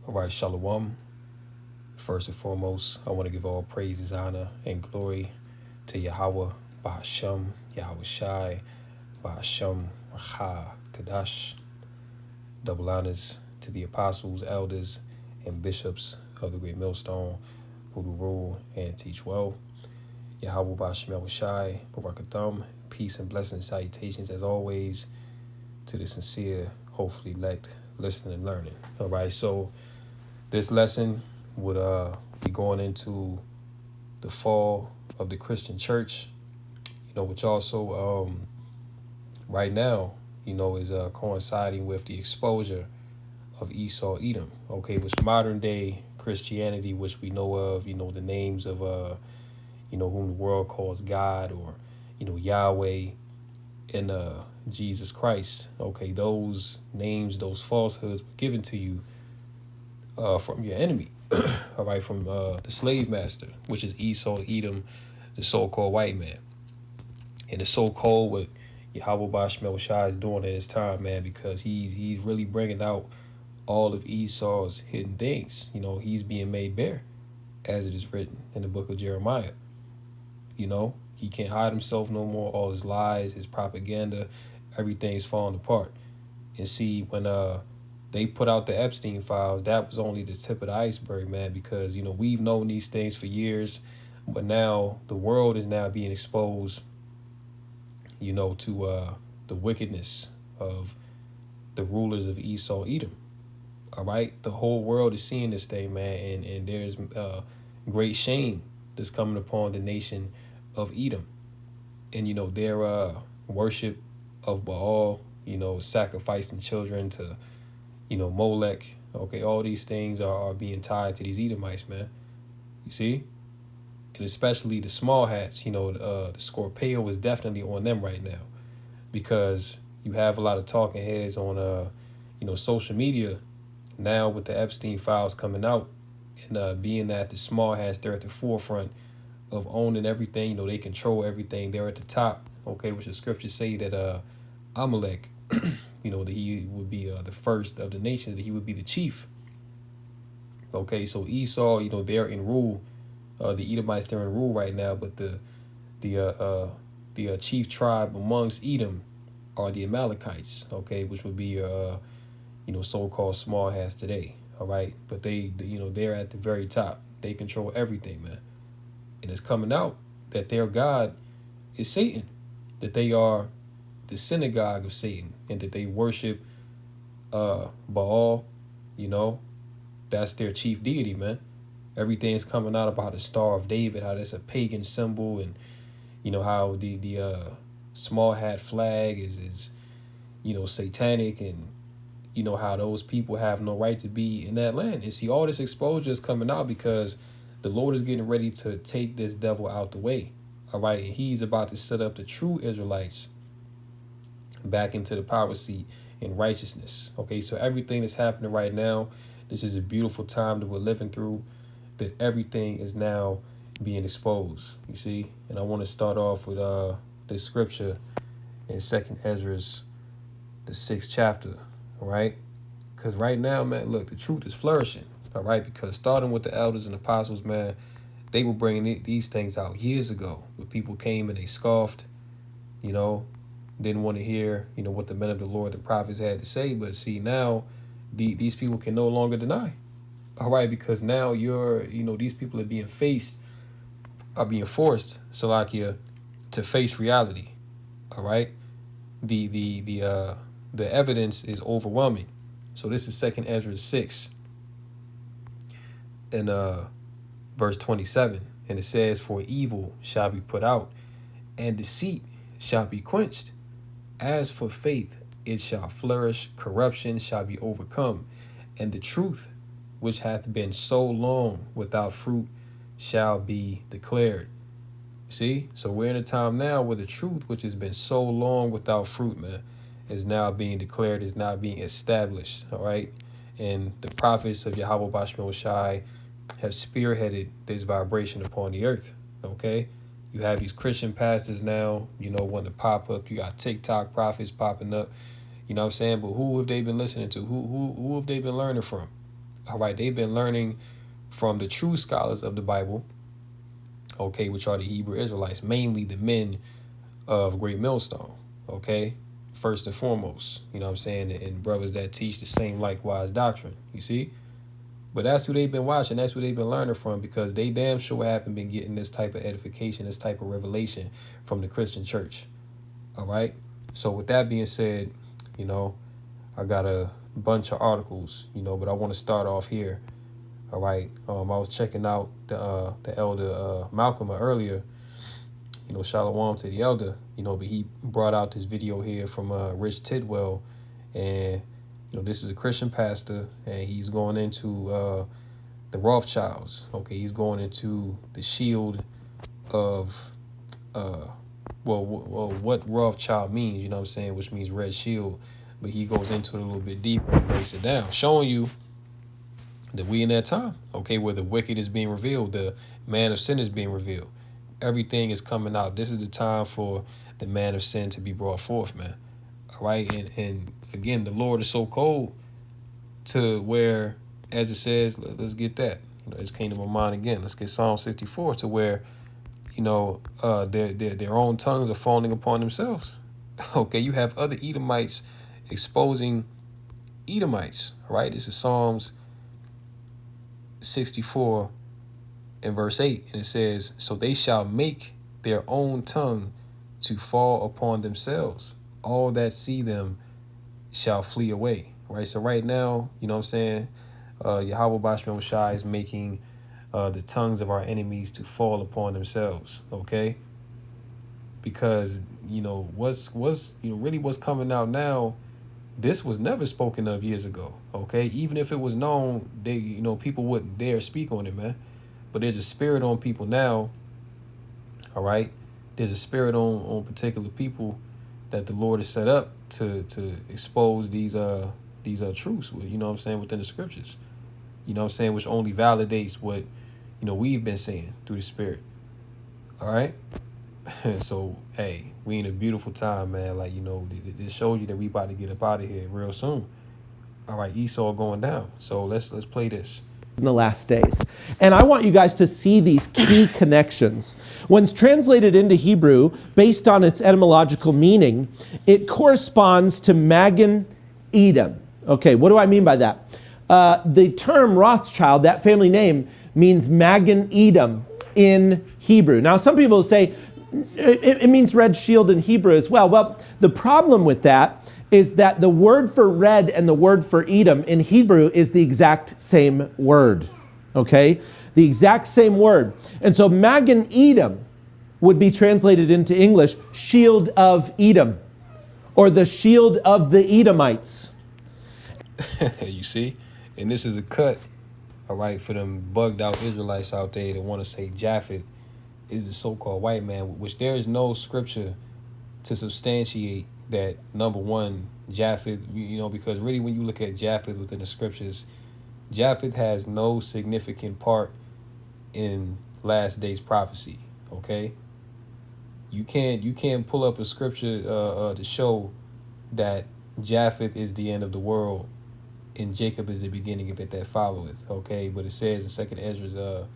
All right, Shalom. First and foremost, I want to give all praises, honor, and glory to Yahweh, Bahasham, Yahweh Shai, Bahasham, Racha, Kadash. Double honors to the apostles, elders, and bishops of the Great Millstone who do rule and teach well. Yahweh Bahasham, Yahweh Shai, Barakatham, peace and blessings, salutations as always to the sincere, hopefully elect, listening and learning. All right, so this lesson would be going into the fall of the Christian church, which also right now, is coinciding with the exposure of Esau Edom, okay, which modern day Christianity, which we know of, the names of whom the world calls God, or Yahweh, and Jesus Christ, okay, those names, those falsehoods were given to you from your enemy, all right, from the slave master, which is Esau Edom, the so-called white man. And it's so cold what Yahweh Bashmel Shai is doing at his time, man, because he's really bringing out all of Esau's hidden things. He's being made bare, as it is written in the book of Jeremiah. He can't hide himself no more. All his lies, his propaganda, everything's falling apart. And see, when they put out the Epstein files, that was only the tip of the iceberg, man, because, we've known these things for years, but now the world is now being exposed, to the wickedness of the rulers of Esau Edom. All right, the whole world is seeing this thing, man, and there's great shame that's coming upon the nation of Edom, and their worship of Baal, sacrificing children to Molech. Okay, all these things are being tied to these Edomites, man. You see, and especially the small hats. The Scorpio is definitely on them right now, because you have a lot of talking heads on social media now with the Epstein files coming out, and being that the small hats, they're at the forefront of owning everything. They control everything. They're at the top. Okay, which the scriptures say that Amalek, that he would be the first of the nation, that he would be the chief. Okay, so Esau, they're in rule. The Edomites, they're in rule right now, but the chief tribe amongst Edom are the Amalekites. Okay, which would be so-called small hats today. All right, but they're at the very top. They control everything, man. And it's coming out that their God is Satan, that they are the synagogue of Satan, and that they worship Baal. That's their chief deity, man. Everything's coming out about the Star of David, how that's a pagan symbol, and how the small hat flag is satanic, and how those people have no right to be in that land. And see, all this exposure is coming out because the Lord is getting ready to take this devil out the way. All right, and he's about to set up the true Israelites back into the power seat in righteousness. Okay, so everything that's happening right now, this is a beautiful time that we're living through, that everything is now being exposed, you see. And I want to start off with this scripture in 2nd Ezra's, the 6th chapter, all right? Because right now, man, look, the truth is flourishing, all right? Because starting with the elders and apostles, man, they were bringing these things out years ago, but people came and they scoffed, didn't want to hear, what the men of the Lord, the prophets, had to say. But see, now these people can no longer deny, all right? Because now these people are being forced, Salakia, to face reality, all right? The evidence is overwhelming. So this is 2nd Ezra 6 and verse 27, and it says, "For evil shall be put out, and deceit shall be quenched. As for faith, it shall flourish. Corruption shall be overcome, and the truth, which hath been so long without fruit, shall be declared." See, so we're in a time now where the truth, which has been so long without fruit, man, is now being declared, is now being established, all right? And the prophets of Yahweh Bashmel Shai have spearheaded this vibration upon the earth, okay? You have these Christian pastors now, wanting to pop up. You got TikTok prophets popping up, you know what I'm saying? But who have they been listening to? Who have they been learning from? All right, they've been learning from the true scholars of the Bible, okay, which are the Hebrew Israelites, mainly the men of Great Millstone, okay, first and foremost, you know what I'm saying, and brothers that teach the same likewise doctrine, you see. But that's who they've been watching. That's who they've been learning from, because they damn sure haven't been getting this type of edification, this type of revelation from the Christian church. All right. So with that being said, you know, I got a bunch of articles, you know, but I want to start off here. All right. I was checking out the elder Malcolm earlier. You know, shalom to the elder. You know, but he brought out this video here from Rich Tidwell, and you know, this is a Christian pastor, and he's going into the Rothschilds. Okay, he's going into the shield of what Rothschild means, you know what I'm saying, which means red shield. But he goes into it a little bit deeper and breaks it down, showing you that we in that time, okay, where the wicked is being revealed, the man of sin is being revealed. Everything is coming out. This is the time for the man of sin to be brought forth, man. All right, and again, the Lord is so cold to where, as it says, let's get that. You know, it's kingdom of mine again. Let's get Psalm 64 to where, you know, their own tongues are falling upon themselves. Okay, you have other Edomites exposing Edomites. All right, this is Psalms 64 and verse 8, and it says, "So they shall make their own tongue to fall upon themselves. All that see them shall flee away." Right. So right now, you know what I'm saying, Yahweh Bashman Shai is making the tongues of our enemies to fall upon themselves. Okay. Because, you know, really what's coming out now, this was never spoken of years ago. Okay. Even if it was known, they, you know, people wouldn't dare speak on it, man. But there's a spirit on people now. All right. There's a spirit on particular people that the Lord has set up to expose these truths, you know what I'm saying, within the scriptures, you know what I'm saying, which only validates what, you know, we've been saying through the spirit. All right. So, hey, we in a beautiful time, man. Like, you know, this shows you that we about to get up out of here real soon. All right, Esau going down. So let's play this. In the last days. And I want you guys to see these key connections. When it's translated into Hebrew, based on its etymological meaning, it corresponds to Magan Edom. Okay, what do I mean by that? The term Rothschild, that family name, means Magan Edom in Hebrew. Now, some people say it means red shield in Hebrew as well. Well, the problem with that is that the word for red and the word for Edom in Hebrew is the exact same word, okay? The exact same word. And so Magan Edom would be translated into English, shield of Edom, or the shield of the Edomites. You see? And this is a cut, all right, for them bugged out Israelites out there that want to say Japheth is the so-called white man, which there is no scripture to substantiate that. Number one, Japheth, you know, because really when you look at Japheth within the scriptures, Japheth has no significant part in last days prophecy. Okay, you can't pull up a scripture to show that Japheth is the end of the world and Jacob is the beginning of it that followeth. Okay, but it says in Second Ezra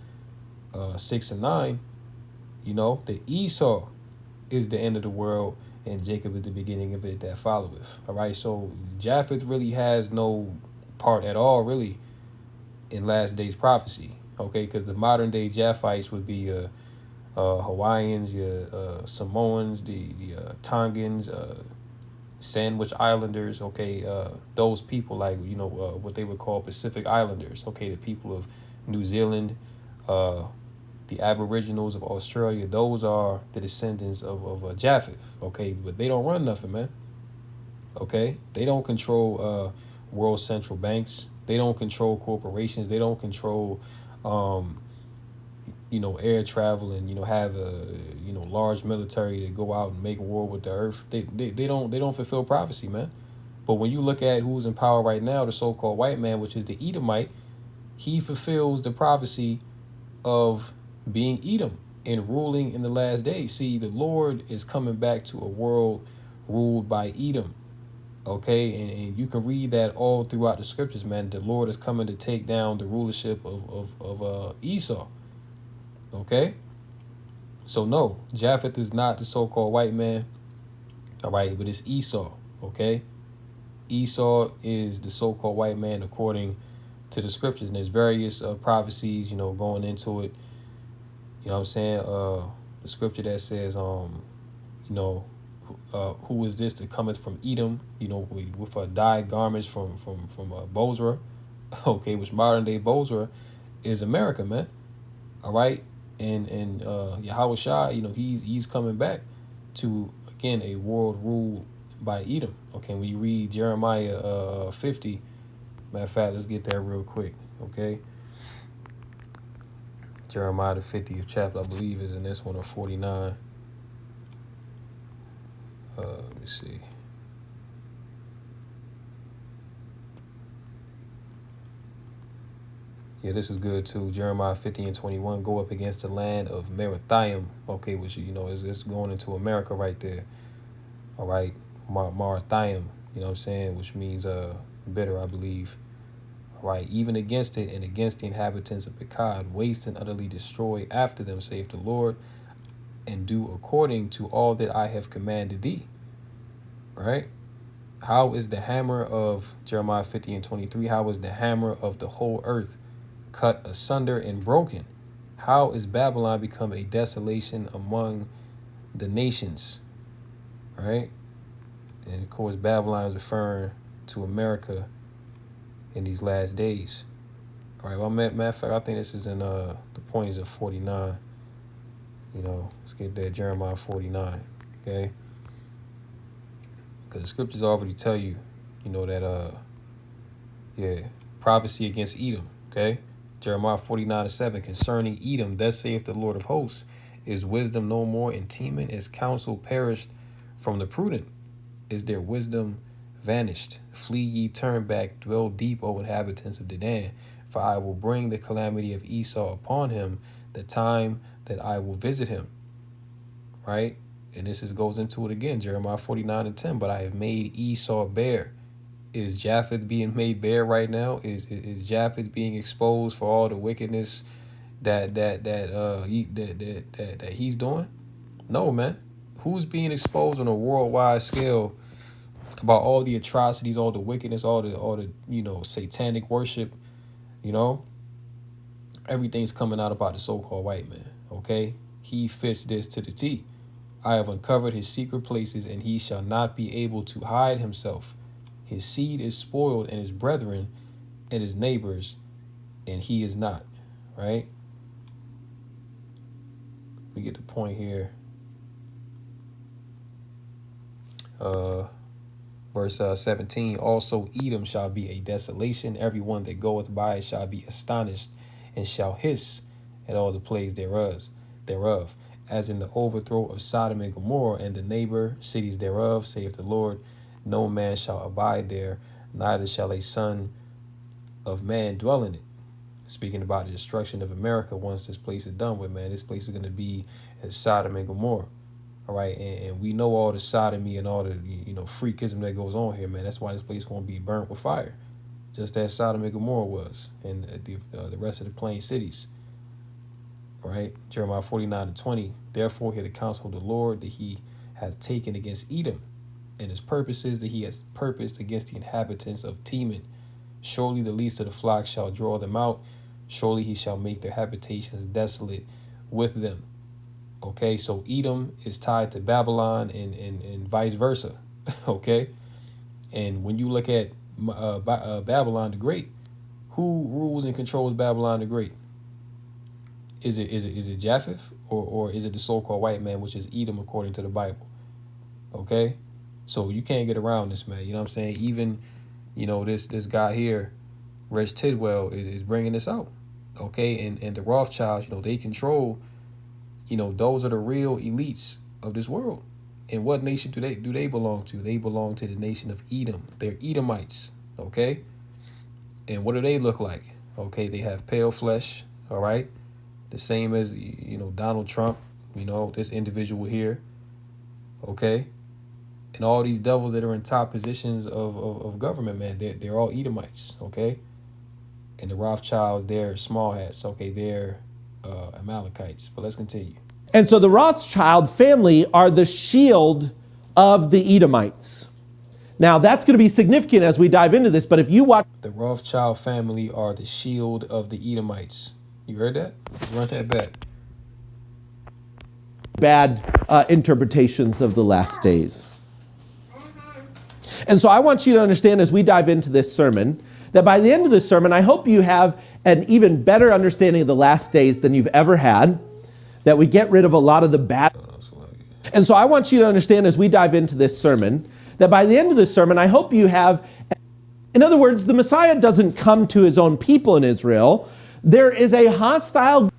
6 and 9, you know, that Esau is the end of the world and Jacob is the beginning of it that followeth. All right, so Japheth really has no part at all, really, in last days prophecy. Okay, because the modern day Japhites would be Hawaiians, Samoans, the Tongans, Sandwich Islanders. Okay, those people, like, you know, what they would call Pacific Islanders. Okay, the people of New Zealand, the Aboriginals of Australia, those are the descendants of Japheth, okay? But they don't run nothing, man, okay? They don't control world central banks. They don't control corporations. They don't control, you know, air travel and, you know, have a, you know, large military to go out and make war with the earth. They don't fulfill prophecy, man. But when you look at who's in power right now, the so-called white man, which is the Edomite, he fulfills the prophecy of being Edom and ruling in the last days. See, the Lord is coming back to a world ruled by Edom. Okay, and you can read that all throughout the scriptures, man. The Lord is coming to take down the rulership of Esau. Okay, so no, Japheth is not the so-called white man. All right, but it's Esau. Okay, Esau is the so-called white man according to the scriptures, and there's various prophecies, going into it. You know what I'm saying? The scripture that says, you know, who is this that cometh from Edom? With dyed garments from Bozrah. Okay, which modern day Bozrah is America, man. All right, and Yahweh Shai, he's coming back to again a world ruled by Edom. Okay, when you read Jeremiah 50, matter of fact, let's get there real quick. Okay, Jeremiah the 50th chapter, I believe, is in this one, or 49. Let me see. Yeah, this is good too. Jeremiah 50 and 21. Go up against the land of Merathaim. Okay, which is going into America right there. All right, Marathaim. You know what I'm saying, which means bitter, I believe. All right, even against it and against the inhabitants of Pekod, waste and utterly destroy after them, saith the Lord, and do according to all that I have commanded thee. Right? How is the hammer of Jeremiah 50 and 23? How is the hammer of the whole earth cut asunder and broken? How is Babylon become a desolation among the nations? Right? And of course, Babylon is referring to America in these last days. All right, well, matter of fact, I think this is in the point is in 49. Let's get there, Jeremiah 49. Okay? Because the scriptures already tell you, that prophecy against Edom. Okay? Jeremiah 49:7, concerning Edom, thus saith the Lord of hosts, is wisdom no more in Teman? Is counsel perished from the prudent? Is their wisdom vanished? Flee ye, turn back, dwell deep, O inhabitants of Dedan, for I will bring the calamity of Esau upon him, the time that I will visit him. Right? And this goes into it again, Jeremiah 49:10, but I have made Esau bare. Is Japheth being made bare right now? Is Japheth being exposed for all the wickedness that he's doing? No, man. Who's being exposed on a worldwide scale about all the atrocities, all the wickedness, all the satanic worship? Everything's coming out about the so-called white man. Okay, he fits this to the T. I have uncovered his secret places, and he shall not be able to hide himself. His seed is spoiled, and his brethren and his neighbors, and he is not. Right? We get the point here. Verse 17, also Edom shall be a desolation. Everyone that goeth by it shall be astonished, and shall hiss at all the plagues thereof. As in the overthrow of Sodom and Gomorrah and the neighbor cities thereof, saith the Lord, no man shall abide there, neither shall a son of man dwell in it. Speaking about the destruction of America once this place is done with, man. This place is going to be as Sodom and Gomorrah. All right, and we know all the sodomy and all the freakism that goes on here, man. That's why this place won't be burnt with fire, just as Sodom and Gomorrah was, and the rest of the plain cities. All right, Jeremiah 49:20. Therefore, hear the counsel of the Lord that he hath taken against Edom, and his purposes that he has purposed against the inhabitants of Teman. Surely the least of the flock shall draw them out. Surely he shall make their habitations desolate with them. Okay, so Edom is tied to Babylon and vice versa. Okay, and when you look at Babylon the Great, who rules and controls Babylon the Great? Is it Japheth or is it the so-called white man, which is Edom according to the Bible? Okay, so you can't get around this, man. You know what I'm saying? Even this guy here, Reg Tidwell, is bringing this out. Okay, and the Rothschilds, they control. Those are the real elites of this world. And what nation do they belong to? They belong to the nation of Edom. They're Edomites, okay? And what do they look like? Okay, they have pale flesh, all right? The same as, Donald Trump, this individual here, okay? And all these devils that are in top positions of government, man, they're all Edomites, okay? And the Rothschilds, they're small hats, okay? They're Amalekites. But let's continue. And so the Rothschild family are the shield of the Edomites. Now, that's going to be significant as we dive into this, but if you watch The Rothschild family are the shield of the Edomites. You heard that? Run that back. bad interpretations of the last days. And so I want you to understand as we dive into this sermon, that by the end of this sermon, I hope you have an even better understanding of the last days than you've ever had, that we get rid of a lot of the bad. And so I want you to understand as we dive into this sermon, that by the end of this sermon, I hope you have, in other words, the Messiah doesn't come to his own people in Israel. There is a hostile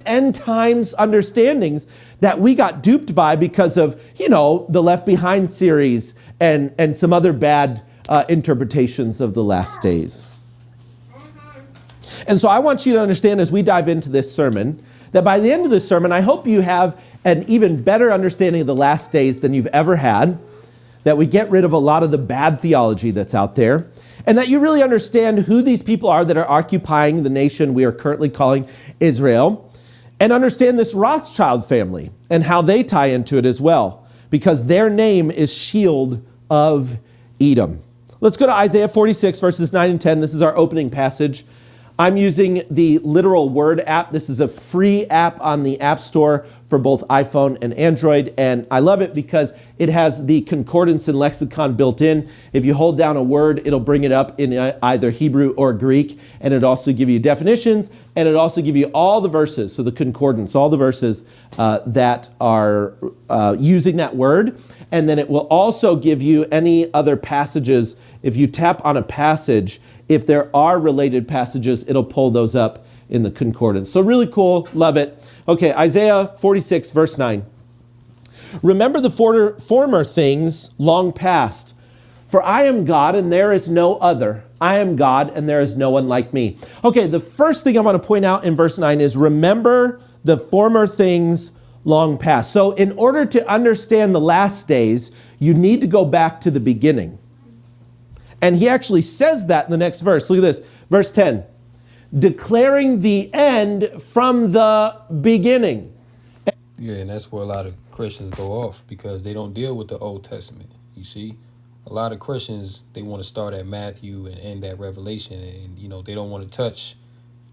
end times understandings that we got duped by because of, the Left Behind series and some other bad interpretations of the last days. And so I want you to understand as we dive into this sermon, that by the end of this sermon, I hope you have an even better understanding of the last days than you've ever had, that we get rid of a lot of the bad theology that's out there, and that you really understand who these people are that are occupying the nation we are currently calling Israel, and understand this Rothschild family and how they tie into it as well, because their name is Shield of Edom. Let's go to Isaiah 46, verses 9 and 10. This is our opening passage. I'm using the Literal Word app. This is a free app on the App Store for both iPhone and Android, and I love it because it has the concordance and lexicon built in. If you hold down a word, it'll bring it up in either Hebrew or Greek, and it also give you definitions, and it also give you all the verses, so the concordance, all the verses that are using that word, and then it will also give you any other passages. If you tap on a passage, if there are related passages, it'll pull those up in the concordance. So really cool, love it. Okay, Isaiah 46, verse 9. Remember the former things long past, for I am God and there is no other. I am God and there is no one like me. Okay, the first thing I want to point out in verse 9 is remember the former things long past. So in order to understand the last days, you need to go back to the beginning. And he actually says that in the next verse. Look at this, verse 10. Declaring the end from the beginning. Yeah, and that's where a lot of Christians go off because they don't deal with the Old Testament. You see, a lot of Christians, they want to start at Matthew and end at Revelation, and they don't want to touch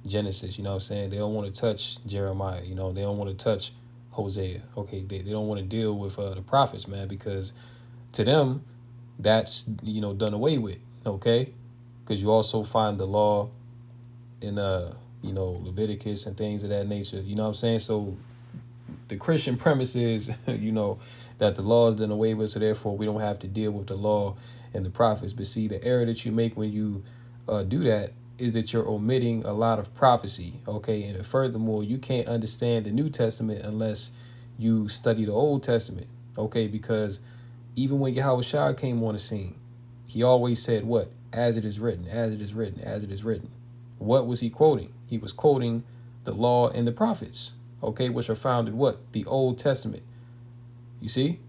Genesis. You know what I'm saying? They don't want to touch Jeremiah. They don't want to touch Hosea. Okay, they don't want to deal with the prophets, man, because to them that's done away with. Okay, because you also find the law in Leviticus and things of that nature. You know what I'm saying? So the Christian premise is that the law is done away with, so therefore we don't have to deal with the law and the prophets. But see, the error that you make when you do that is that you're omitting a lot of prophecy. Okay, and furthermore, you can't understand the New Testament unless you study the Old Testament. Okay, because even when Yahushua came on the scene, he always said what? As it is written, as it is written, as it is written. What was he quoting? He was quoting the law and the prophets, okay, which are found in what? The Old Testament. You see?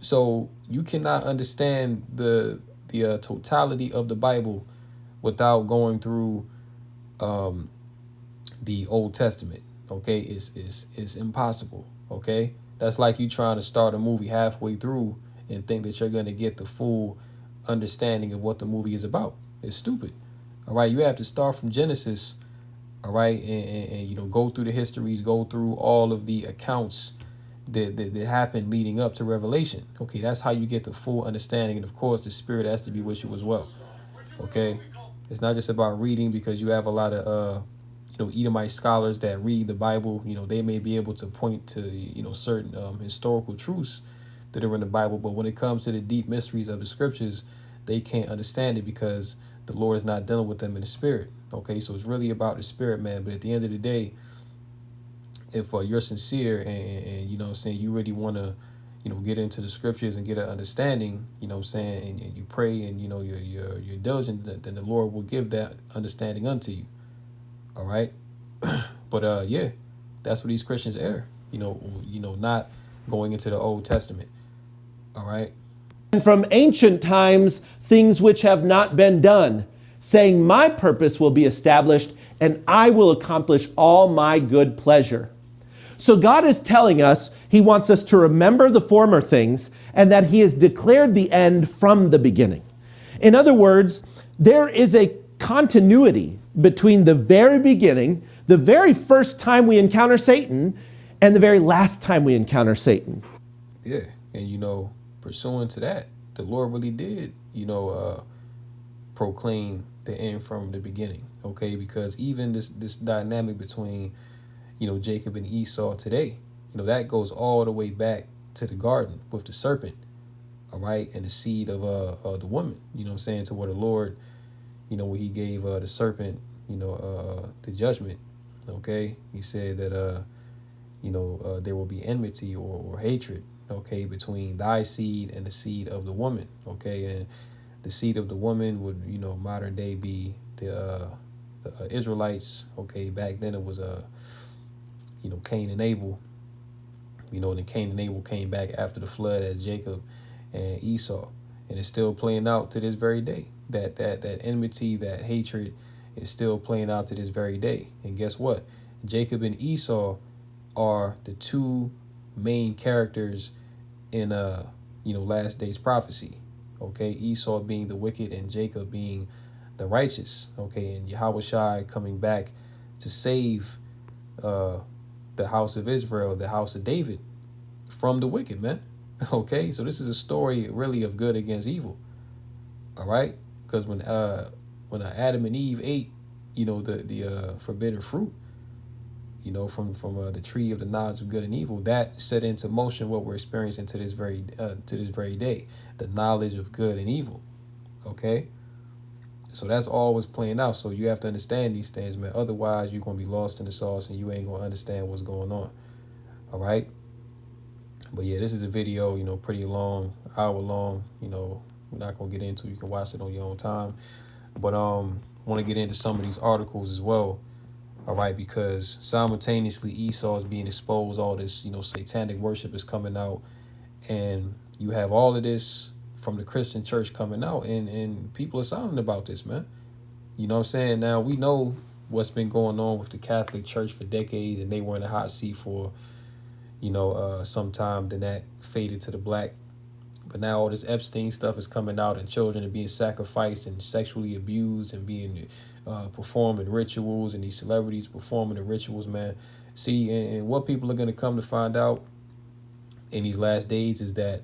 So you cannot understand the totality of the Bible without going through the Old Testament. Okay, it's impossible. Okay, that's like you trying to start a movie halfway through and think that you're going to get the full understanding of what the movie is about. It's stupid. All right, you have to start from Genesis. All right, and go through the histories, go through all of the accounts that happened leading up to Revelation. Okay, that's how you get the full understanding, and of course, the Spirit has to be with you as well. Okay, it's not just about reading, because you have a lot of Edomite scholars that read the Bible. They may be able to point to certain historical truths that are in the Bible, but when it comes to the deep mysteries of the scriptures, they can't understand it because the Lord is not dealing with them in the spirit. Okay, so it's really about the spirit, man. But at the end of the day, if you're sincere and you really want to get into the scriptures and get an understanding, and you pray and you're diligent, then the Lord will give that understanding unto you. All right, But yeah, that's what these Christians err. Not going into the Old Testament. All right. And from ancient times, things which have not been done, saying, my purpose will be established, and I will accomplish all my good pleasure. So God is telling us he wants us to remember the former things and that he has declared the end from the beginning. In other words, there is a continuity between the very beginning, the very first time we encounter Satan, and the very last time we encounter Satan. Yeah. And, pursuant to that, the Lord really did, proclaim the end from the beginning. Okay. Because even this dynamic between, Jacob and Esau today, that goes all the way back to the garden with the serpent. All right. And the seed of the woman, to where the Lord, when he gave the serpent, the judgment. Okay. He said that, there will be enmity or hatred, okay, between thy seed and the seed of the woman, okay, and the seed of the woman would, modern day be the Israelites, okay. Back then it was Cain and Abel, and then Cain and Abel came back after the flood as Jacob and Esau, and it's still playing out to this very day. That enmity, that hatred, is still playing out to this very day. And guess what? Jacob and Esau are the two main characters in last days prophecy. Okay, Esau being the wicked and Jacob being the righteous. Okay, and Yahushua coming back to save the house of Israel, the house of David, from the wicked, man. Okay, so this is a story really of good against evil. All right, because when Adam and Eve ate, the forbidden fruit, from the tree of the knowledge of good and evil, that set into motion what we're experiencing to this very day, the knowledge of good and evil. Okay, so that's all what's playing out. So you have to understand these things, man. Otherwise, you're gonna be lost in the sauce and you ain't gonna understand what's going on. All right. But yeah, this is a video, pretty long, hour long. We're not gonna get into. You can watch it on your own time. But want to get into some of these articles as well. All right, because simultaneously Esau is being exposed, all this, satanic worship is coming out, and you have all of this from the Christian church coming out, and people are silent about this, man. You know what I'm saying? Now, we know what's been going on with the Catholic Church for decades, and they were in the hot seat for, some time, then that faded to the black. But now all this Epstein stuff is coming out, and children are being sacrificed and sexually abused and being performed in rituals, and these celebrities performing the rituals, man. See, and what people are going to come to find out in these last days is that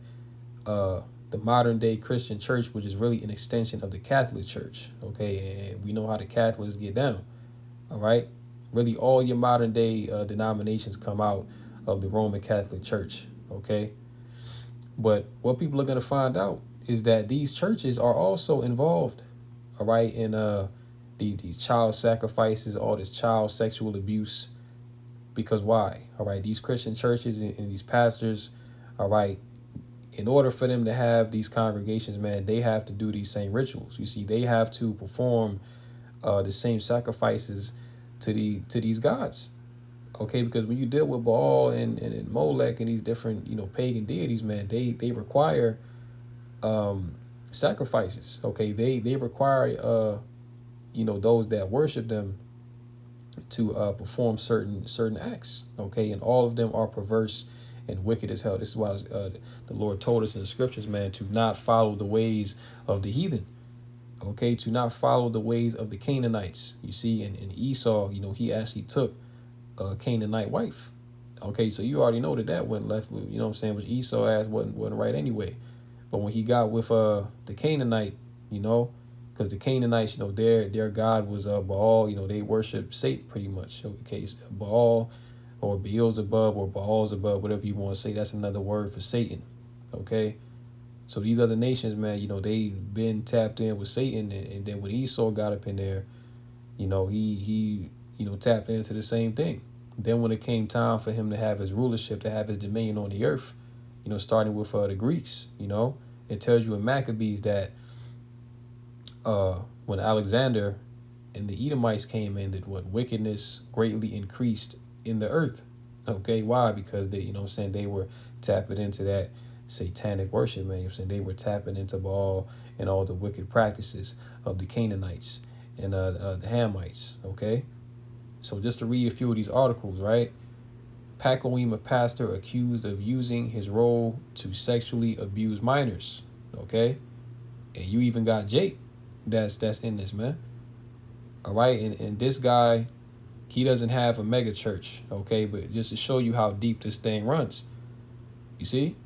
the modern day Christian church, which is really an extension of the Catholic Church, okay, and we know how the Catholics get down, all right? Really, all your modern day denominations come out of the Roman Catholic Church, okay? But what people are going to find out is that these churches are also involved, all right, in these child sacrifices, all this child sexual abuse. Because why? All right, these Christian churches and these pastors, all right, in order for them to have these congregations, man, they have to do these same rituals. You see, they have to perform the same sacrifices to these gods. Okay, because when you deal with Baal and Molech and these different, pagan deities, man, they require sacrifices. Okay, they require those that worship them to perform certain acts. Okay, and all of them are perverse and wicked as hell. This is why the Lord told us in the scriptures, man, to not follow the ways of the heathen. Okay, to not follow the ways of the Canaanites. You see, and Esau, he actually took a Canaanite wife. Okay, so you already know that went left, which Esau ass wasn't right anyway. But when he got with the Canaanite, because the Canaanites, their god was Baal, they worship Satan pretty much. Okay, Baal or Beelzebub or Baalzebub, whatever you want to say, that's another word for Satan. Okay, so these other nations, man, they've been tapped in with Satan, and then when Esau got up in there, he tapped into the same thing. Then when it came time for him to have his rulership, to have his dominion on the earth, starting with the Greeks, it tells you in Maccabees that when Alexander, And the Edomites came in that what wickedness greatly increased in the earth. Okay, why? Because they, they were tapping into that satanic worship, man. They were tapping into Baal and all the wicked practices of the Canaanites and the Hamites. Okay, so just to read a few of these articles, right? Pacoima pastor accused of using his role to sexually abuse minors. Okay, and you even got Jake, that's in this, man. All right, and this guy, he doesn't have a mega church, okay, but just to show you how deep this thing runs. You see,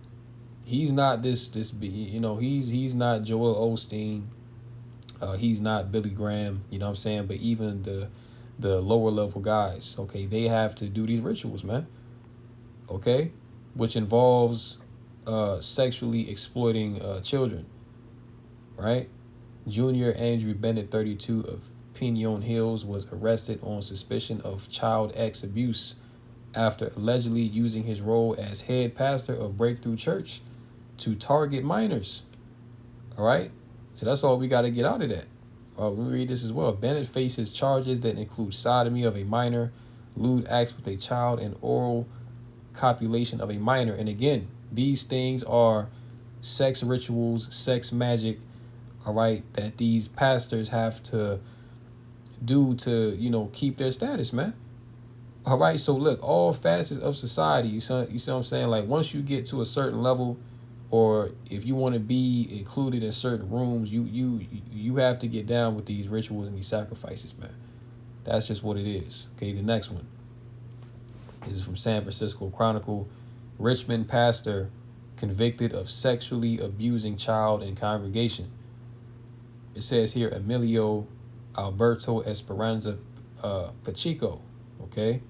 he's not he's not Joel Osteen, he's not Billy Graham, you know what I'm saying? But even the lower level guys, okay, they have to do these rituals, man. Okay, which involves sexually exploiting children, right? Junior Andrew Bennett, 32, of Pinon Hills, was arrested on suspicion of child X abuse after allegedly using his role as head pastor of Breakthrough Church to target minors. All right, so that's all we got to get out of that. Let me read this as well. Bennett faces charges that include sodomy of a minor, lewd acts with a child, and oral copulation of a minor. And again, these things are sex rituals, sex magic, all right, that these pastors have to do to, keep their status, man. All right, so look, all facets of society, you see what I'm saying? Like, once you get to a certain level, or if you want to be included in certain rooms, you have to get down with these rituals and these sacrifices, man. That's just what it is. Okay, the next one. This is from San Francisco Chronicle. Richmond pastor convicted of sexually abusing child in congregation. It says here Emilio Alberto Esperanza Pacheco, okay,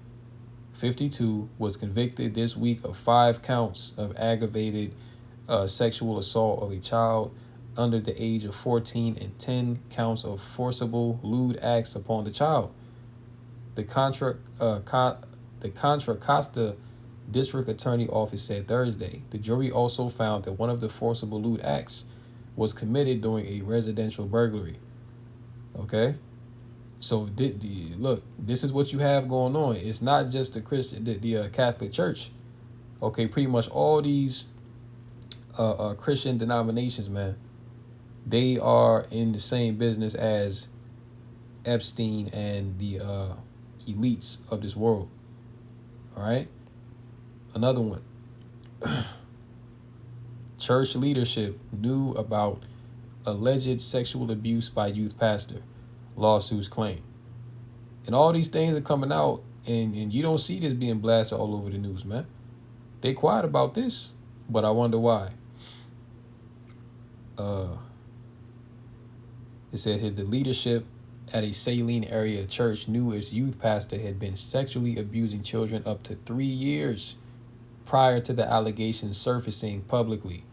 52, was convicted this week of 5 counts of aggravated sexual assault of a child under the age of 14 and 10 counts of forcible lewd acts upon the child. The Contra Costa District Attorney Office said Thursday. The jury also found that one of the forcible lewd acts was committed during a residential burglary. Okay, so look, this is what you have going on. It's not just the Christian, the Catholic Church. Okay, pretty much all these Christian denominations, man, they are in the same business as Epstein and the elites of this world. All right, another one. Church leadership knew about alleged sexual abuse by youth pastor, lawsuits claim. And all these things are coming out, and you don't see this being blasted all over the news, man. They quiet about this, but I wonder why. It says here the leadership at a Saline area church knew its youth pastor had been sexually abusing children up to 3 years prior to the allegations surfacing publicly.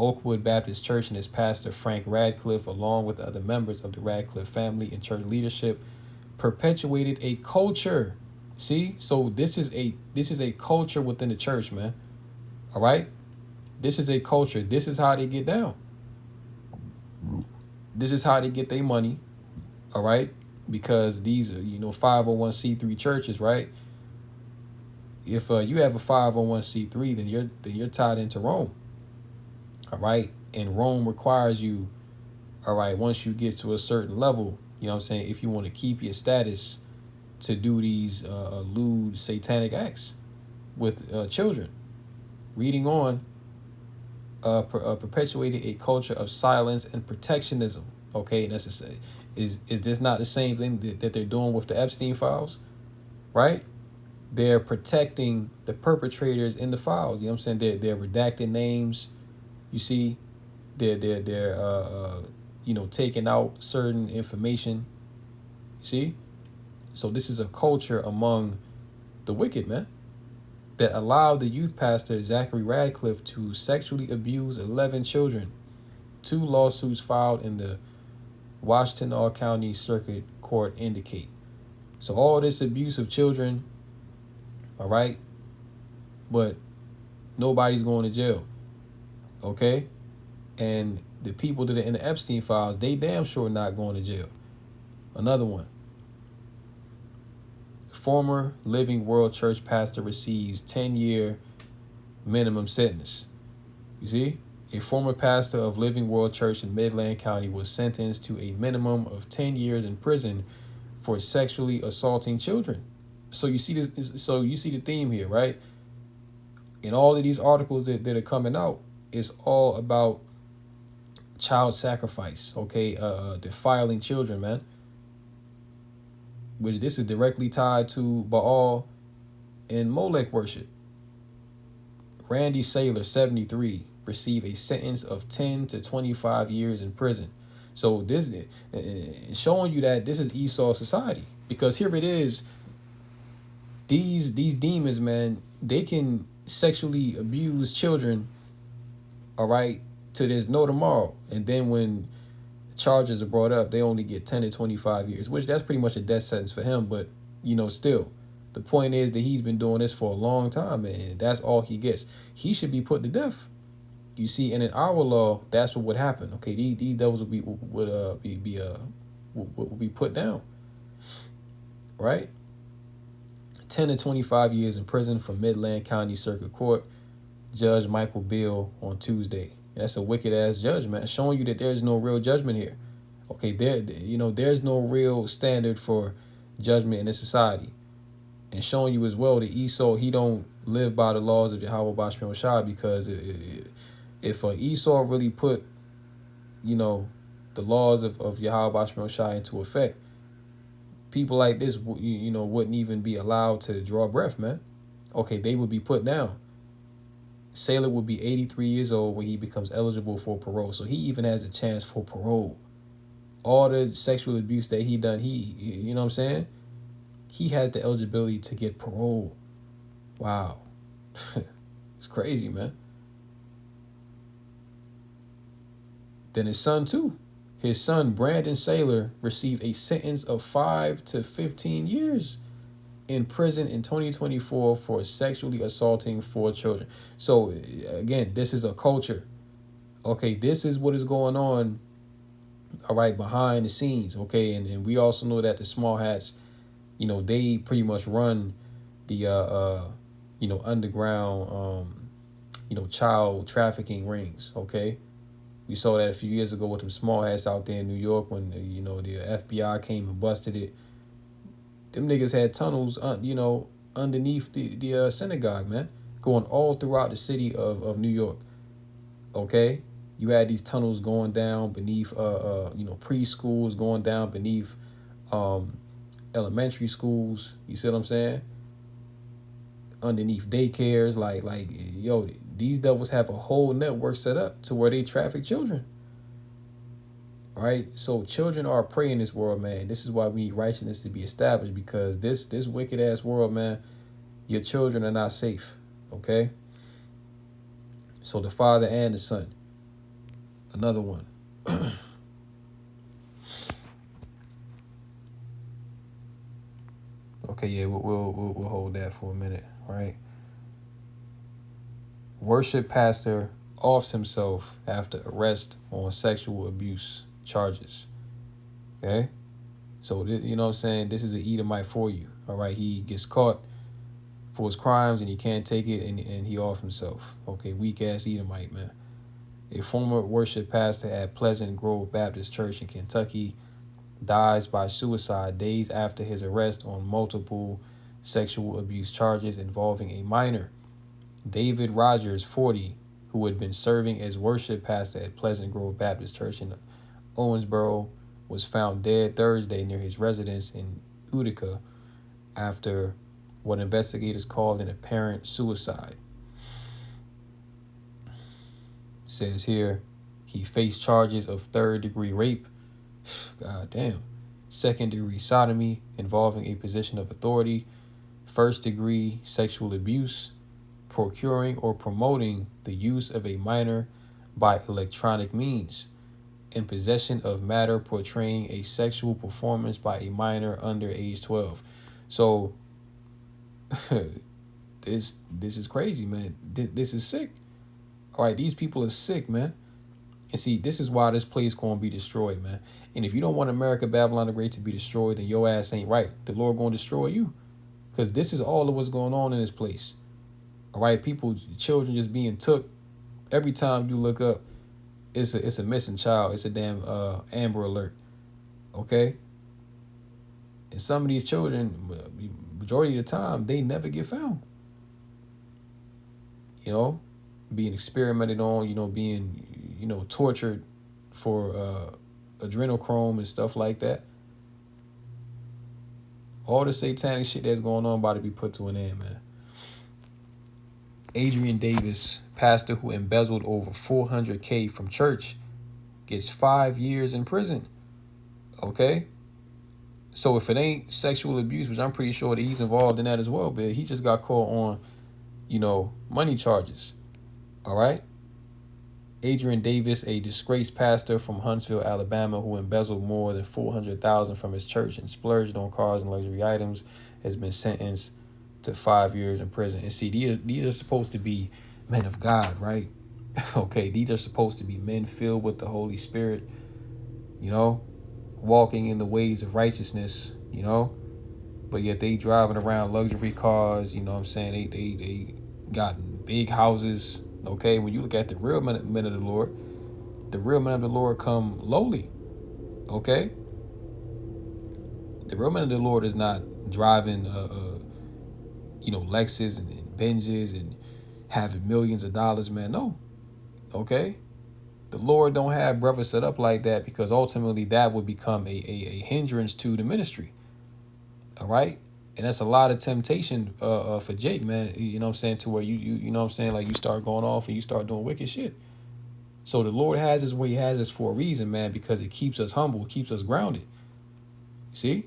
Oakwood Baptist Church and its pastor Frank Radcliffe, along with other members of the Radcliffe family and church leadership, perpetuated a culture. See, so this is a culture within the church, man. All right, this is a culture. This is how they get down. This is how they get their money. All right, because these are 501c3 churches, right? If you have a 501c3, then you're tied into Rome. All right, and Rome requires you, all right, once you get to a certain level, if you want to keep your status, to do these lewd satanic acts with children. Reading on, perpetuated a culture of silence and protectionism. Okay, and that's is this not the same thing that they're doing with the Epstein files, right? They're protecting the perpetrators in the files. You know what I'm saying? They're redacting names. You see, they're taking out certain information. You see, so this is a culture among the wicked, man, that allowed the youth pastor Zachary Radcliffe to sexually abuse 11 children. 2 lawsuits filed in the Washtenaw County Circuit Court indicate. So all this abuse of children, all right, but nobody's going to jail, okay? And the people that are in the Epstein files, they damn sure not going to jail, Another one. Former Living World Church pastor receives 10-year minimum sentence. You see? A former pastor of Living World Church in Midland County was sentenced to a minimum of 10 years in prison for sexually assaulting children. So you see this. So you see the theme here, right? In all of these articles that are coming out, it's all about child sacrifice. Okay, defiling children, man. Which this is directly tied to Baal and Molech worship. Randy Saylor, 73, received a sentence of 10 to 25 years in prison. So this showing you that this is Esau society, because here it is. These demons, man, they can sexually abuse children, all right, till there's no tomorrow. And then when charges are brought up, they only get 10 to 25 years, which that's pretty much a death sentence for him. But, still, the point is that he's been doing this for a long time, and that's all he gets. He should be put to death. You see, and in our law, that's what would happen. Okay, these devils would be put down, right? 10 to 25 years in prison from Midland County Circuit Court, Judge Michael Beal on Tuesday. That's a wicked ass judgment, showing you that there's no real judgment here. Okay, there's no real standard for judgment in this society, and showing you as well that Esau, he don't live by the laws of Yahweh Bashmi Shai, because if Esau really put, the laws of Yahweh Bashmi Shai into effect, people like this, wouldn't even be allowed to draw breath, man. Okay, they would be put down. Saylor would be 83 years old when he becomes eligible for parole. So he even has a chance for parole. All the sexual abuse that he done, you know what I'm saying? He has the eligibility to get parole. Wow. It's crazy, man. Then his son, too. His son, Brandon Saylor, received a sentence of 5 to 15 years in prison in 2024 for sexually assaulting 4 children. So, again, this is a culture. Okay, this is what is going on, all right, behind the scenes, okay? And we also know that the small hats, they pretty much run the, underground, child trafficking rings, okay? We saw that a few years ago with them small hats out there in New York when, the FBI came and busted it. Them niggas had tunnels, underneath the synagogue, man, going all throughout the city of New York. Okay, you had these tunnels going down beneath, preschools, going down beneath, elementary schools. You see what I'm saying? Underneath daycares, these devils have a whole network set up to where they traffic children. Right? So children are a prey in this world, man. This is why we need righteousness to be established, because this wicked ass world, man, your children are not safe. Okay? So the father and the son. Another one. Okay, yeah, we'll hold that for a minute, right? Worship pastor offs himself after arrest on sexual abuse charges. Okay? So, you know what I'm saying? This is an Edomite for you. All right? He gets caught for his crimes and he can't take it, and he off himself. Okay? Weak ass Edomite, man. A former worship pastor at Pleasant Grove Baptist Church in Kentucky dies by suicide days after his arrest on multiple sexual abuse charges involving a minor. David Rogers, 40, who had been serving as worship pastor at Pleasant Grove Baptist Church in Owensboro, was found dead Thursday near his residence in Utica after what investigators called an apparent suicide. It says here, he faced charges of third-degree rape, god damn, second-degree sodomy involving a position of authority, first-degree sexual abuse, procuring or promoting the use of a minor by electronic means, in possession of matter portraying a sexual performance by a minor under age 12. So this is crazy, man. This is sick. All right, these people are sick, man. And see, this is why this place gonna be destroyed, man. And if you don't want America, Babylon the Great to be destroyed, then your ass ain't right. The Lord gonna destroy you. Because this is all of what's going on in this place. All right, people, children just being took. Every time you look up, it's a missing child. It's a damn Amber Alert. Okay? And some of these children, majority of the time, they never get found. You know, being experimented on, being, tortured for adrenochrome and stuff like that. All the satanic shit that's going on about to be put to an end, man. Adrian Davis, pastor who embezzled over $400K from church, gets 5 years in prison. Okay? So if it ain't sexual abuse, which I'm pretty sure that he's involved in that as well, but he just got caught on, money charges. All right? Adrian Davis, a disgraced pastor from Huntsville, Alabama, who embezzled more than $400,000 from his church and splurged on cars and luxury items, has been sentenced to 5 years in prison. And see, these are supposed to be men of God, right? Okay, these are supposed to be men filled with the Holy Spirit, walking in the ways of righteousness, but yet they driving around luxury cars, they got big houses. Okay, when you look at the real men of the Lord come lowly. Okay, the real men of the Lord is not driving Lexus and Benzes and having millions of dollars, man. No. Okay, the Lord don't have brothers set up like that, because ultimately that would become a hindrance to the ministry. All right. And that's a lot of temptation for Jake, man. You know what I'm saying? To where you know what I'm saying? Like you start going off and you start doing wicked shit. So the Lord has his way, he has us for a reason, man, because it keeps us humble, it keeps us grounded. See?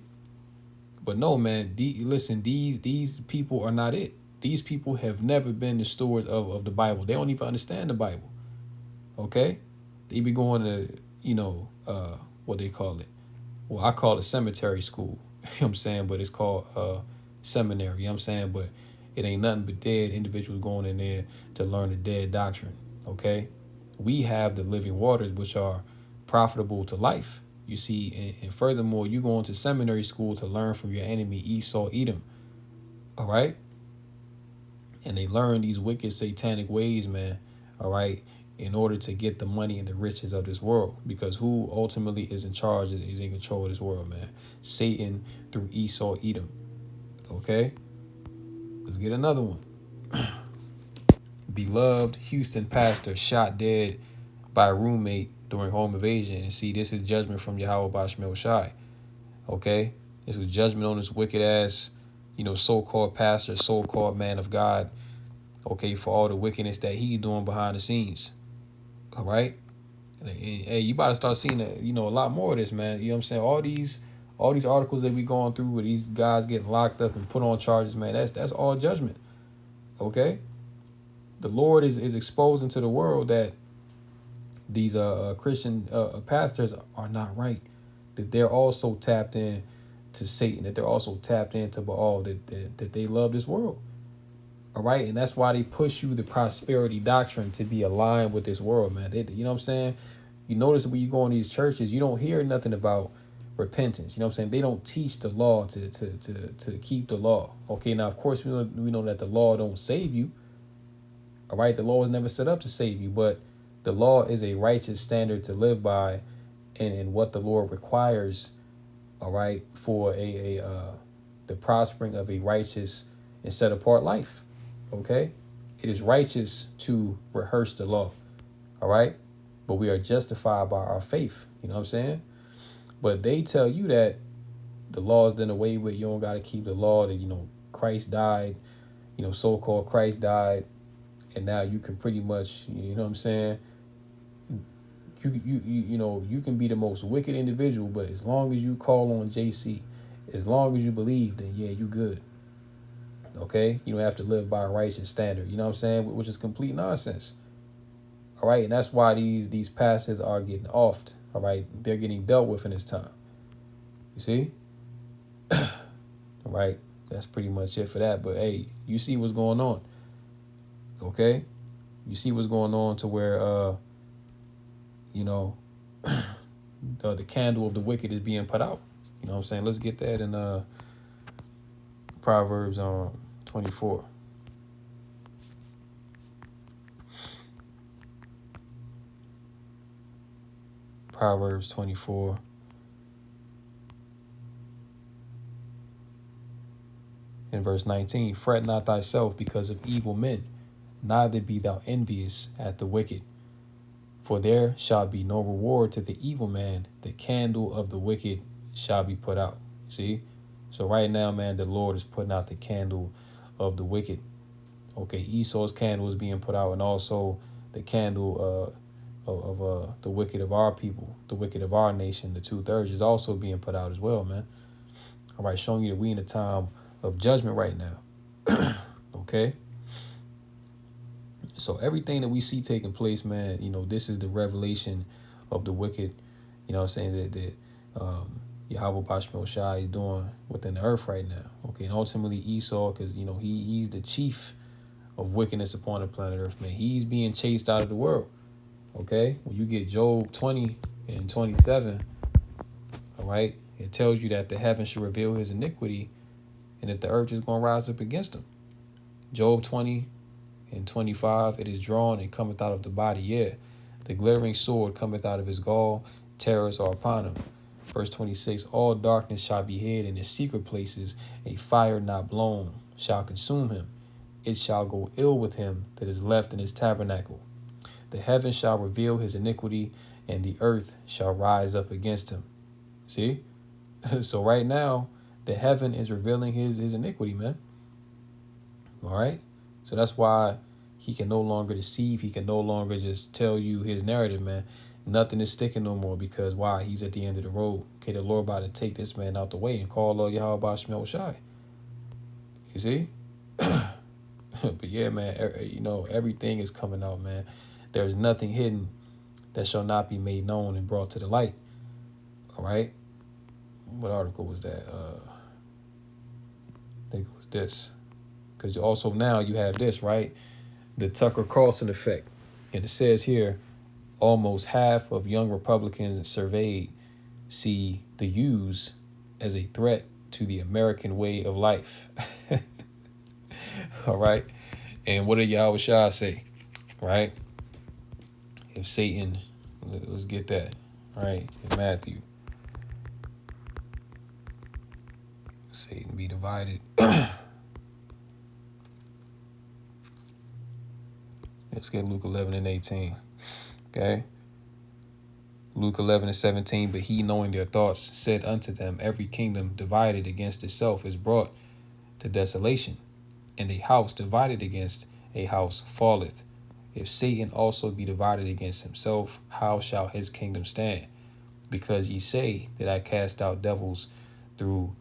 But no, man, listen, these people are not it. These people have never been the stewards of the Bible. They don't even understand the Bible. Okay? They be going to, what they call it. Well, I call it cemetery school. You know what I'm saying? But it's called seminary. You know what I'm saying? But it ain't nothing but dead individuals going in there to learn the dead doctrine. Okay? We have the living waters, which are profitable to life. You see, and furthermore, you go into seminary school to learn from your enemy, Esau, Edom. All right? And they learn these wicked satanic ways, man. All right? In order to get the money and the riches of this world. Because who ultimately is in charge, is in control of this world, man? Satan through Esau, Edom. Okay? Let's get another one. Beloved Houston pastor shot dead by a roommate during home invasion. And see, this is judgment from Yahweh Bashmel Shai. Okay? This was judgment on this wicked ass, so-called pastor, so-called man of God. Okay, for all the wickedness that he's doing behind the scenes. All right? And hey, you about to start seeing a lot more of this, man. You know what I'm saying? All these articles that we going through where these guys getting locked up and put on charges, man, that's all judgment. Okay? The Lord is exposing to the world that these Christian pastors are not right. That they're also tapped in to Satan. That they're also tapped into Baal. That they love this world. All right, and that's why they push you the prosperity doctrine to be aligned with this world, man. You know what I'm saying? You notice when you go in these churches, you don't hear nothing about repentance. You know what I'm saying? They don't teach the law to keep the law. Okay, now of course we know that the law don't save you. All right, the law was never set up to save you, but the law is a righteous standard to live by, and what the Lord requires. All right, for the prospering of a righteous and set apart life. Okay, it is righteous to rehearse the law. All right, but we are justified by our faith. You know what I'm saying? But they tell you that the law is done away with. You don't got to keep the law. That Christ died. So-called Christ died, and now you can pretty much, you know what I'm saying? You can be the most wicked individual, but as long as you call on JC, as long as you believe, then yeah, you good. Okay, you don't have to live by a righteous standard. You know what I'm saying? Which is complete nonsense. All right, and that's why these pastors are getting offed. All right, they're getting dealt with in this time. You see? All right, that's pretty much it for that. But hey, you see what's going on. Okay, you see what's going on to where you know, the candle of the wicked is being put out. You know what I'm saying? Let's get that in Proverbs 24. Proverbs 24. In verse 19, fret not thyself because of evil men, neither be thou envious at the wicked. For there shall be no reward to the evil man, the candle of the wicked shall be put out. See? So right now, man, the Lord is putting out the candle of the wicked. Okay, Esau's candle is being put out, and also the candle of the wicked of our people, the wicked of our nation, the 2/3 is also being put out as well, man. All right, showing you that we in a time of judgment right now. Okay? So everything that we see taking place, man, this is the revelation of the wicked, you know what I'm saying, that Yahweh Bashmel Shai is doing within the earth right now. Okay, and ultimately Esau, because, he's the chief of wickedness upon the planet earth, man. He's being chased out of the world. Okay? When you get Job 20 and 27, all right, it tells you that the heavens should reveal his iniquity and that the earth is going to rise up against him. Job 20 and 25, it is drawn and cometh out of the body, yeah. The glittering sword cometh out of his gall, terrors are upon him. Verse 26, all darkness shall be hid in his secret places, a fire not blown shall consume him. It shall go ill with him that is left in his tabernacle. The heavens shall reveal his iniquity, and the earth shall rise up against him. See? So right now, the heaven is revealing his iniquity, man. All right? So that's why he can no longer deceive. He can no longer just tell you his narrative, man. Nothing is sticking no more because why? He's at the end of the road. Okay, the Lord about to take this man out the way and call Yahweh Bashmel Shai. You see? But yeah, man, everything is coming out, man. There's nothing hidden that shall not be made known and brought to the light. All right? What article was that? I think it was this. Because also now you have this, right? The Tucker Carlson effect. And it says here, almost half of young Republicans surveyed see the use as a threat to the American way of life. All right. And what did Yahweh Shah say? Right? If Satan, let's get that. All right. In Matthew. Satan be divided. Let's get Luke 11 and 18. Okay. Luke 11 and 17, but he, knowing their thoughts, said unto them, every kingdom divided against itself is brought to desolation, and a house divided against a house falleth. If Satan also be divided against himself, how shall his kingdom stand? Because ye say that I cast out devils through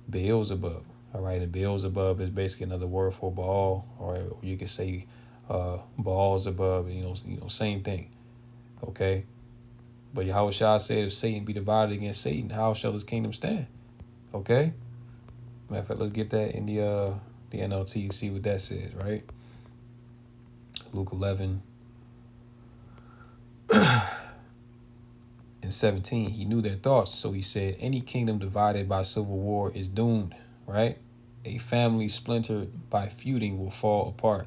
Beelzebub. All right, and Beelzebub is basically another word for Baal, or you could say Baalzebub, same thing. Okay. But Yahweh Shah said, if Satan be divided against Satan, how shall his kingdom stand? Okay? Matter of fact, let's get that in the NLT, see what that says, right? Luke 11 and 17. He knew their thoughts, so he said, any kingdom divided by civil war is doomed, right? A family splintered by feuding will fall apart.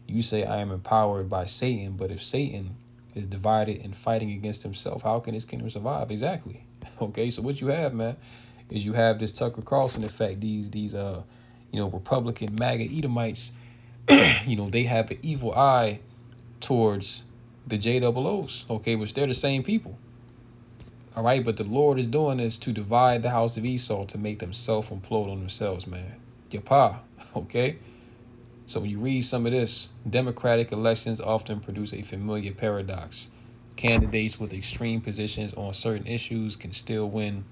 You say, I am empowered by Satan, but if Satan is divided and fighting against himself, how can his kingdom survive? Exactly. Okay, so what you have, man, is you have this Tucker Carlson effect. These Republican MAGA Edomites, they have an evil eye towards the JOOs, okay, which they're the same people. All right, but the Lord is doing this to divide the house of Esau to make them self-implode on themselves, man. Yapa, okay? So when you read some of this, Democratic elections often produce a familiar paradox. Candidates with extreme positions on certain issues can still win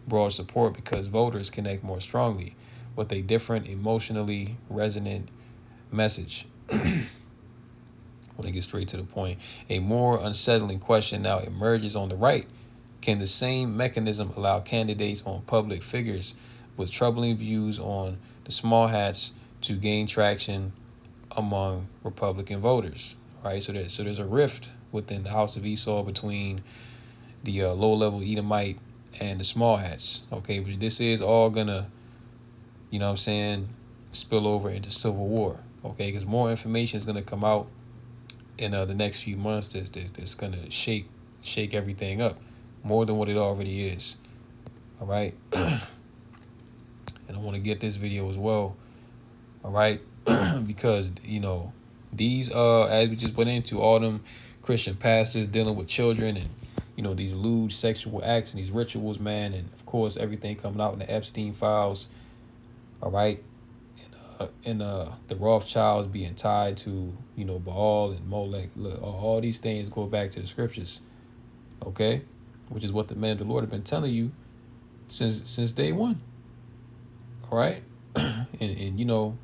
broad support because voters connect more strongly with a different emotionally resonant message. When I get straight to the point, a more unsettling question now emerges on the right. Can the same mechanism allow candidates on public figures with troubling views on the small hats to gain traction among Republican voters? right? So there's a rift within the house of Esau between the low-level Edomite and the small hats, okay? Which this is all gonna, you know what I'm saying, spill over into civil war, okay? Because more information is gonna come out in the next few months that's gonna shake everything up more than what it already is, all right? And I want to get this video as well, all right? Because, you know, these, as we just went into, all them Christian pastors dealing with children and, you know, these lewd sexual acts and these rituals, man. And, of course, everything coming out in the Epstein files, all right? And the Rothschilds being tied to, you know, Baal and Molech. Look, all these things go back to the scriptures, okay? Which is what the men of the Lord have been telling you since day one, all right? and you know,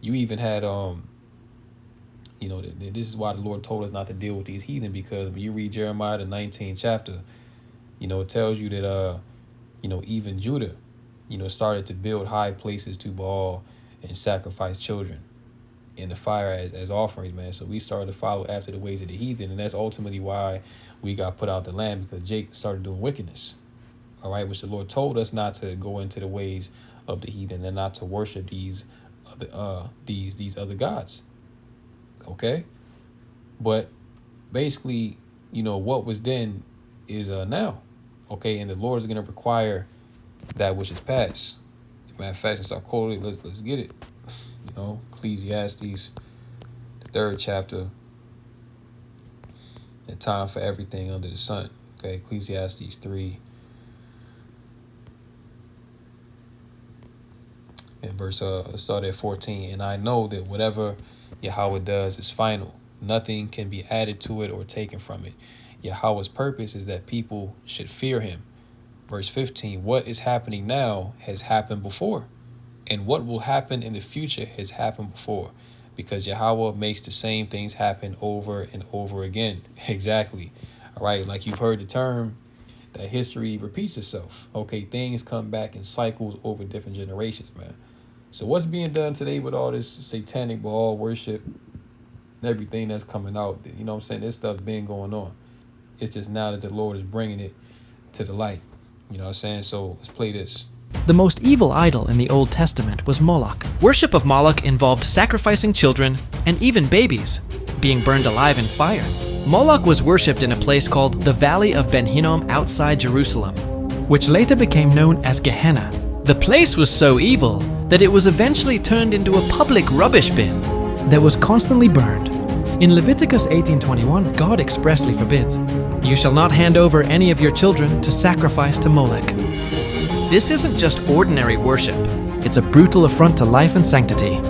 you even had, you know, this is why the Lord told us not to deal with these heathen, because when you read Jeremiah, the 19th chapter, you know, it tells you that, you know, even Judah, you know, started to build high places to Baal and sacrifice children in the fire as offerings, man. So we started to follow after the ways of the heathen, and that's ultimately why we got put out the land, because Jake started doing wickedness, all right, which the Lord told us not to go into the ways of the heathen and not to worship these other gods, okay? But basically, you know, what was then is now, okay? And the Lord is going to require that which is past. Matter of fact, since I quoted it, let's get it. You know, Ecclesiastes, the 3rd chapter, a time for everything under the sun. Okay, Ecclesiastes 3 and verse start at 14. And I know that whatever Yahweh does is final. Nothing can be added to it or taken from it. Yahweh's purpose is that people should fear him. Verse 15, what is happening now has happened before, and what will happen in the future has happened before, because Yahweh makes the same things happen over and over again. Exactly. All right, like you've heard the term that history repeats itself. Okay, things come back in cycles over different generations, man. So what's being done today with all this satanic Baal worship and everything that's coming out, you know what I'm saying, this stuff been going on. It's just now that the Lord is bringing it to the light. You know what I'm saying? So let's play this. The most evil idol in the Old Testament was Moloch. Worship of Moloch involved sacrificing children and even babies, being burned alive in fire. Moloch was worshipped in a place called the Valley of Ben Hinnom outside Jerusalem, which later became known as Gehenna. The place was so evil that it was eventually turned into a public rubbish bin that was constantly burned. In Leviticus 18:21, God expressly forbids, "You shall not hand over any of your children to sacrifice to Molech." This isn't just ordinary worship. It's a brutal affront to life and sanctity.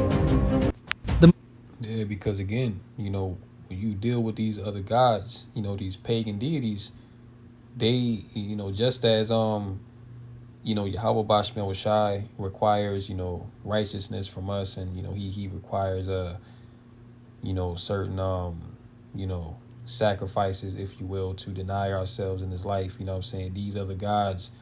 Yeah, because again, you know, when you deal with these other gods, you know, these pagan deities, they, you know, just as you know, Yahweh Bashmel Shai requires, you know, righteousness from us, and you know, he requires you know, certain you know, sacrifices, if you will, to deny ourselves in this life. You know what I'm saying? These other gods,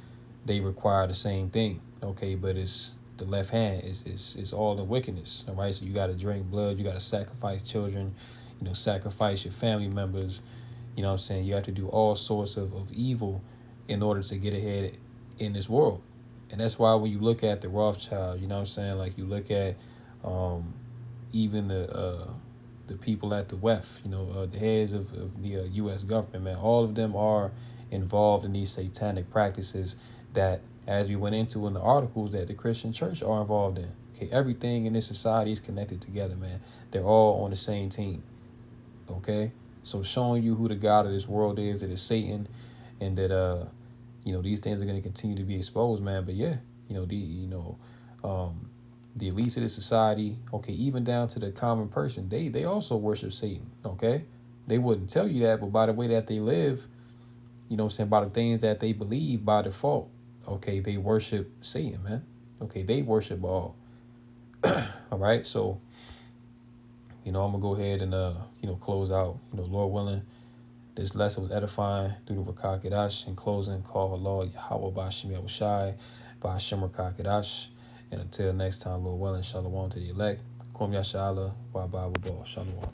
they require the same thing, okay? But it's the left hand. It's all in wickedness, all right? So you got to drink blood. You got to sacrifice children, you know, sacrifice your family members. You know what I'm saying? You have to do all sorts of evil in order to get ahead in this world. And that's why when you look at the Rothschild, you know what I'm saying? Like you look at even the people at the WEF, you know, the heads of the U.S. government, man, all of them are involved in these satanic practices that, as we went into in the articles, that the Christian church are involved in. Okay, everything in this society is connected together, man. They're all on the same team. Okay, so showing you who the God of this world is, that is Satan, and that you know, these things are going to continue to be exposed, man. But yeah, you know, the elites of the society, okay, even down to the common person, they also worship Satan, okay? They wouldn't tell you that, but by the way that they live, you know what I'm saying, by the things that they believe by default, okay, they worship Satan, man. Okay, they worship all. All right, so, you know, I'm going to go ahead and, you know, close out. You know, Lord willing, this lesson was edifying through the Rakah Kedash. In closing, call Allah Yahweh Bashim Yahushai, Bashim Rakah Kedash. And until next time, Lord willing, shalom to the elect. Kum Yashala, wa ba wa ba, shalom.